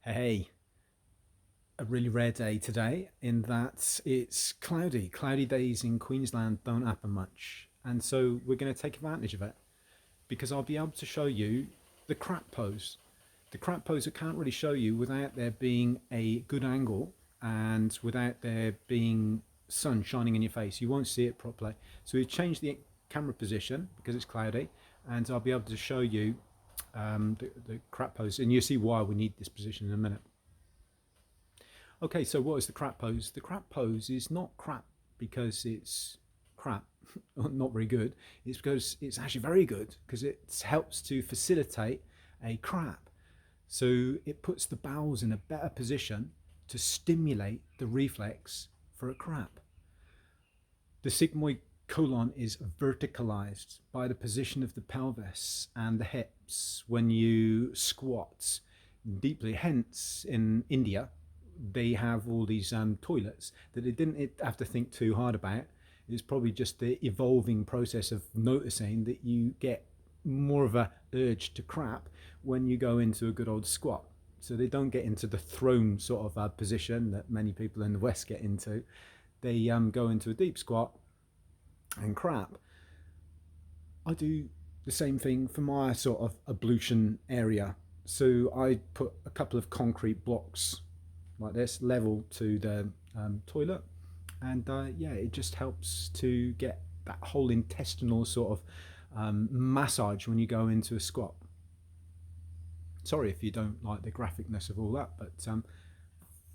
Hey, a really rare day today in that it's cloudy. Cloudy days in Queensland don't happen much. And so we're going to take advantage of it because I'll be able to show you the crap pose. The crap pose I can't really show you without there being a good angle and without there being sun shining in your face. You won't see it properly. So we've changed the camera position because it's cloudy, and I'll be able to show you the crap pose, and you'll see why we need this position in a minute. Okay, so what is the crap pose? The crap pose is not crap because it's crap, not very good. It's because it's actually very good because it helps to facilitate a crap. So it puts the bowels in a better position to stimulate the reflex for a crap. The sigmoid colon is verticalized by the position of the pelvis and the hips when you squat deeply. Hence, in India, they have all these toilets that they didn't have to think too hard about. It's probably just the evolving process of noticing that you get more of a urge to crap when you go into a good old squat. So they don't get into the throne sort of position that many people in the West get into. They go into a deep squat and crap. I do the same thing for my sort of ablution area. So I put a couple of concrete blocks like this level to the toilet, and yeah, it just helps to get that whole intestinal sort of massage when you go into a squat. Sorry if you don't like the graphicness of all that, but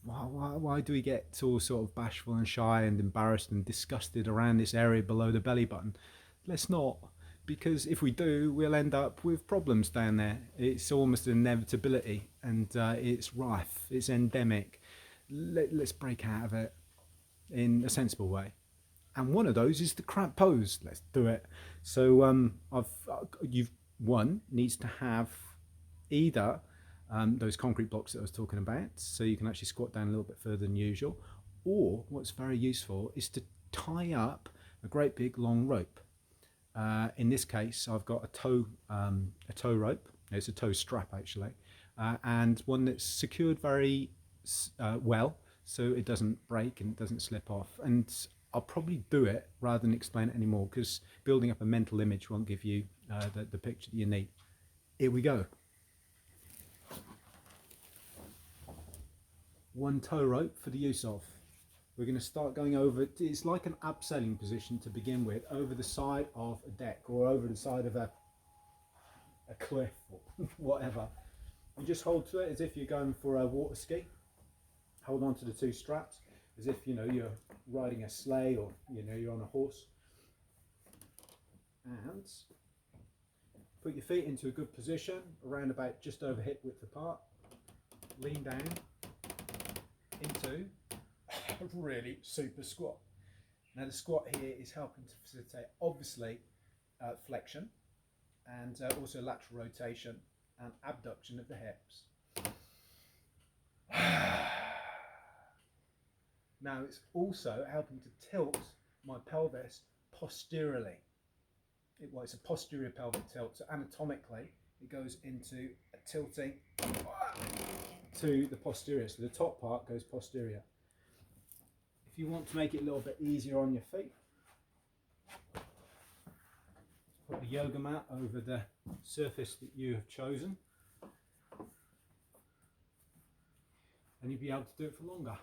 why do we get all sort of bashful and shy and embarrassed and disgusted around this area below the belly button? Let's not, because if we do, we'll end up with problems down there. It's almost an inevitability, and it's rife, it's endemic. Let's break out of it in a sensible way. And one of those is the crab pose. Let's do it. So you've one needs to have either those concrete blocks that I was talking about, so you can actually squat down a little bit further than usual, or what's very useful is to tie up a great big long rope. In this case, I've got a tow rope. It's a tow strap actually, and one that's secured very well, so it doesn't break and it doesn't slip off. And I'll probably do it rather than explain it anymore, because building up a mental image won't give you the picture that you need. Here we go. One tow rope for the use of. We're going to start going over, it's like an abseiling position to begin with, over the side of a deck or over the side of a cliff or whatever. You just hold to it as if you're going for a water ski. Hold on to the two straps as if you're riding a sleigh, or you're on a horse. And put your feet into a good position, around about just over hip width apart. Lean down into a really super squat. Now the squat here is helping to facilitate obviously flexion, and also lateral rotation and abduction of the hips. Now it's also helping to tilt my pelvis posteriorly. It's a posterior pelvic tilt, so anatomically it goes into a tilting to the posterior, so the top part goes posterior. If you want to make it a little bit easier on your feet, put the yoga mat over the surface that you have chosen, and you'll be able to do it for longer.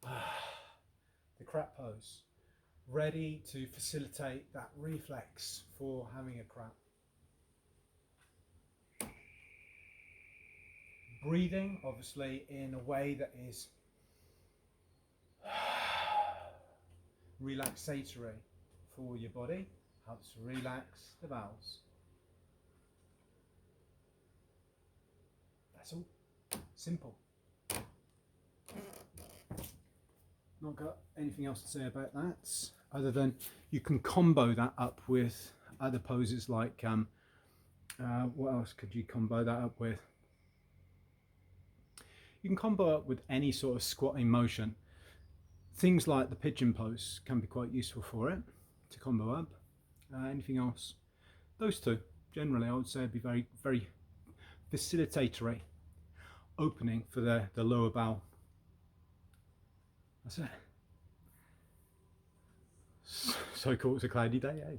The crap pose, ready to facilitate that reflex for having a crap. Breathing, obviously, in a way that is relaxatory for your body, helps relax the bowels. That's all. Simple. Not got anything else to say about that, other than you can combo that up with other poses like, what else could you combo that up with? You can combo up with any sort of squatting motion. Things like the pigeon pose can be quite useful for it, to combo up. Anything else? Those two. generally I would say it'd be very, very facilitatory opening for the lower bowel. That's it. So cool, it's a cloudy day, eh?